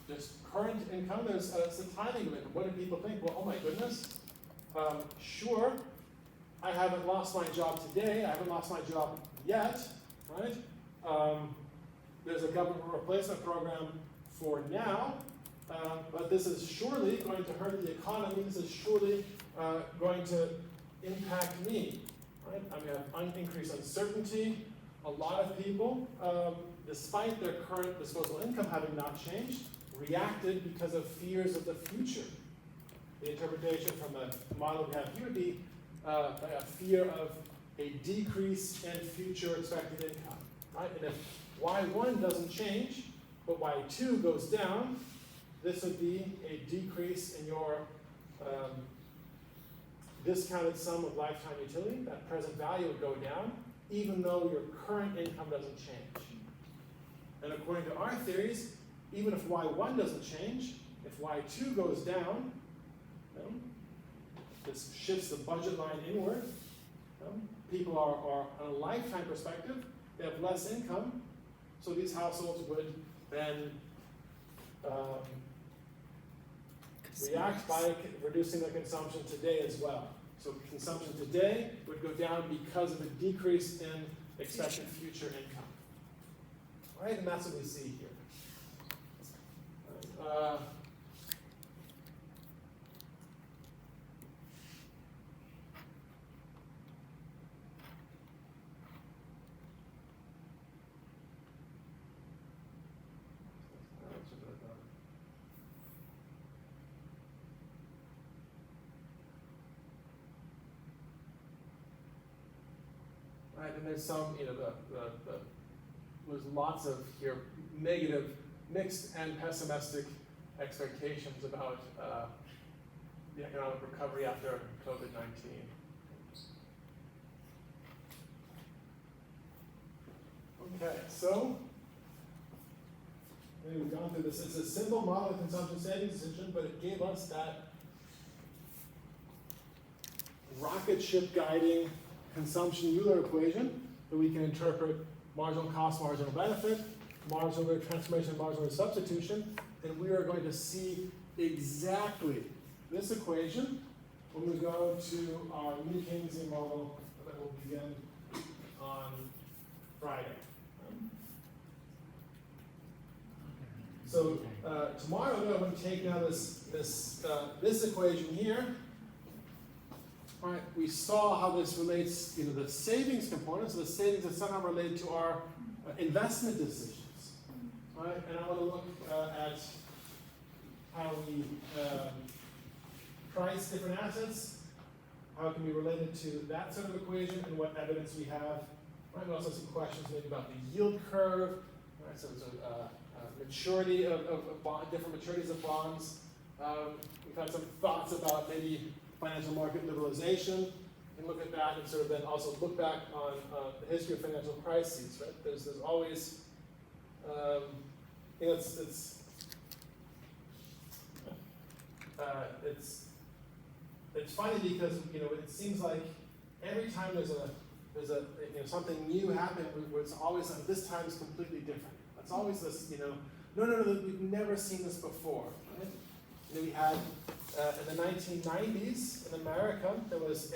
just current income, it's the timing of it. What do people think? Well, oh my goodness, sure, I haven't lost my job today, I haven't lost my job yet, right? There's a government replacement program for now, but this is surely going to hurt the economy, this is surely going to impact me, right? I mean, I have increased uncertainty. A lot of people, despite their current disposable income having not changed, reacted because of fears of the future. The interpretation from the model we have here would be a fear of a decrease in future expected income, right? And if Y1 doesn't change, but Y2 goes down, this would be a decrease in your discounted sum of lifetime utility. That present value would go down, even though your current income doesn't change. And according to our theories, even if Y1 doesn't change, if Y2 goes down, this shifts the budget line inward. People are, on a lifetime perspective, they have less income, so these households would then react by reducing their consumption today as well. So consumption today would go down because of a decrease in expected future income. Right, and that's what we see here. Right, and there's some, there's lots of here negative, mixed and pessimistic expectations about the economic recovery after COVID-19. Okay, so we've gone through this. It's a simple model of consumption savings decision, but it gave us that rocket ship guiding consumption Euler equation that we can interpret marginal cost, marginal benefit, marginal rate transformation, marginal rate substitution, and we are going to see exactly this equation when we go to our new Keynesian model that will begin on Friday. So tomorrow we're going to take now this equation here. All right, we saw how this relates, the savings component, so the savings are somehow related to our investment decisions. All right, and I want to look at how we price different assets, how it can be related to that sort of equation, and what evidence we have. Right, and also some questions maybe about the yield curve. All right, so it's a maturity of different maturities of bonds. We've had some thoughts about maybe financial market liberalization, and look at that, and sort of then also look back on the history of financial crises. Right, there's always, it's funny because it seems like every time there's a something new happening, it's always this time is completely different. It's always this no, we've never seen this before. Right? We had in the 1990s in America, there was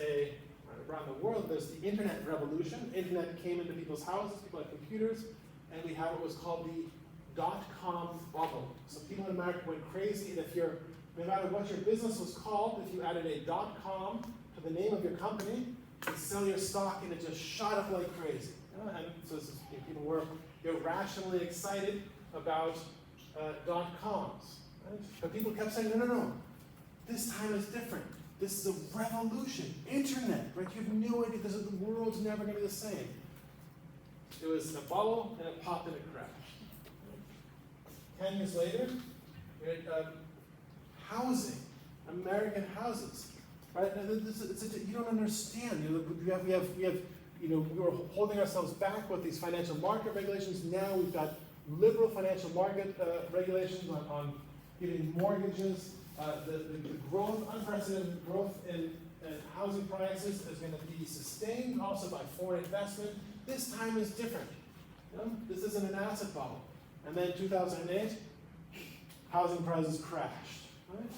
around the world, there's the internet revolution. Internet came into people's houses, people had computers, and we had what was called the dot-com bubble. So people in America went crazy, and if you're, no matter what your business was called, if you added a .com to the name of your company, you sell your stock and it just shot up like crazy. And so this is, people were irrationally excited about .coms. Right? But people kept saying, no, this time is different. This is a revolution. Internet, right? You have no idea, the world's never going to be the same. It was a bubble and it popped and it crashed. 10 years later, housing, American houses, right? You don't understand. We were holding ourselves back with these financial market regulations. Now we've got liberal financial market regulations on giving mortgages. The growth, unprecedented growth in housing prices is going to be sustained also by foreign investment. This time is different. This isn't an asset bubble. And then 2008, housing prices crashed. Right?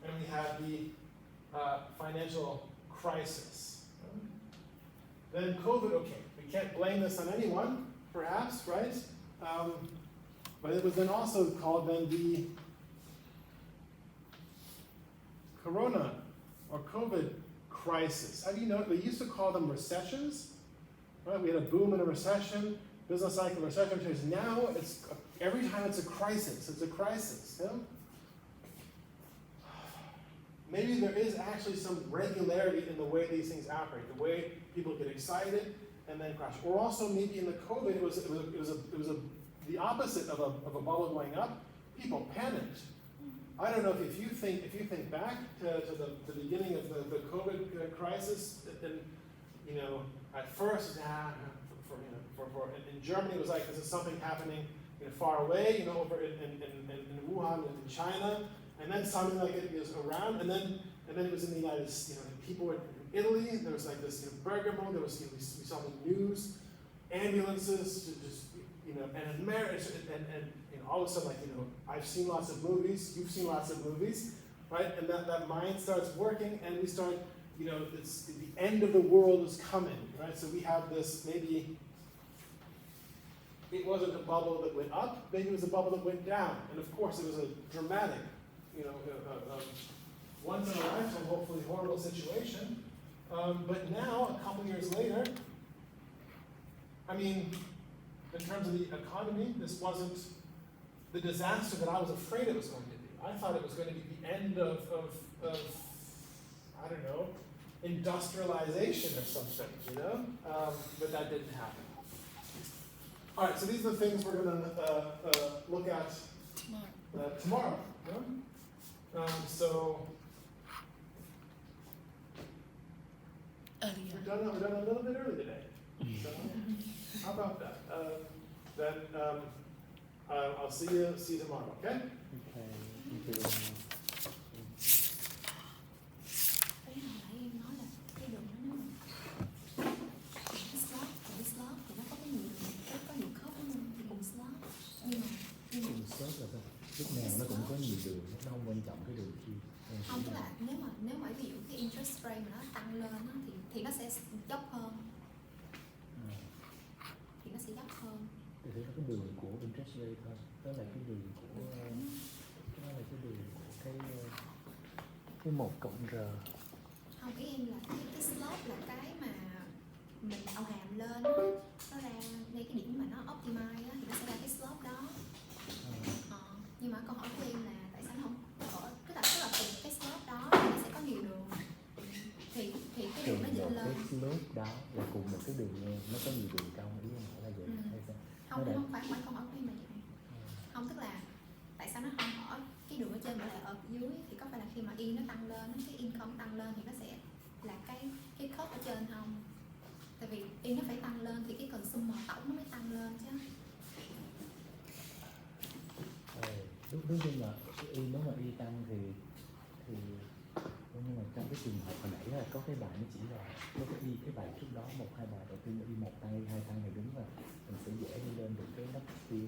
And we had the financial crisis. Then COVID, okay, we can't blame this on anyone, perhaps, right? But it was then also called then the Corona or COVID crisis. How do you know? They used to call them recessions, right? We had a boom and a recession, business cycle recession. Now it's every time it's a crisis. It's a crisis. You know? Maybe there is actually some regularity in the way these things operate, the way people get excited and then crash. Or also maybe in the COVID, it was the opposite of a bubble going up. People panicked. I don't know if you think back to the beginning of the COVID crisis, and at first, in Germany it was like, this is something happening far away, over in Wuhan and in China, and then something like it was around, and then it was in the United States. People were in Italy. There was like this Bergamo. There was we saw the news, ambulances, just and in America, and all of a sudden, I've seen lots of movies, you've seen lots of movies, right? And that mind starts working, and we start, it's the end of the world is coming, right? So we have this, maybe it wasn't a bubble that went up, maybe it was a bubble that went down. And of course, it was a dramatic, once in a lifetime, hopefully horrible situation. But now, a couple years later, in terms of the economy, this wasn't the disaster that I was afraid it was going to be. I thought it was going to be the end of I don't know, industrialization or something, but that didn't happen. All right, so these are the things we're going to look at tomorrow. So we're done a little bit early today. So how about that? Then I'll see you tomorrow. Okay? Okay, thank you. Cái hồi nãy em nói là cái đường nó cái slot thì nó có cái nhiều khớp đúng không? Thì cùng slot nhưng mà Cùng slot là sao? Lúc nào nó cũng có nhiều đường, nó không quan trọng cái đường kia. không, tức là nếu mà ví dụ cái interest rate mà nó tăng lên á, thì nó sẽ dốc hơn. Thì nó sẽ dốc hơn. Thì nó cái đường của interest rate thôi, đó là cái đường của cái 1 cộng R. Không, ý em là cái slope là cái mà mình ao hàm lên á, nó ra ngay cái điểm mà nó optimize á, thì nó sẽ ra cái slope đó. Nhưng mà câu hỏi của em là tại sao nó không ở tức là cùng cái slope đó thì nó sẽ có nhiều đường, thì cái đường nó dẫn lên. Cái slope đó là cùng một cái đường ngang, nó có nhiều đường cong, ý em hỏi là vậy hay sao? Không phải câu hỏi của em là vậy. Không, tức là tại sao nó không ở cái đường ở trên mà lại ở dưới, thì có phải là khi mà y nó tăng lên, cái income tăng lên thì nó sẽ là cái khớp ở trên không? Tại vì y nó phải tăng lên thì cái consumer tổng nó mới tăng lên chứ. Đúng chung là nếu mà y tăng thì nhưng mà trong cái trường hợp hồi nãy là có cái bài nó chỉ là có cái bài trước đó 1-2 bài đầu tiên là y 1 tăng y 2 tăng thì đúng là mình sẽ dễ đi lên được cái next tiêu.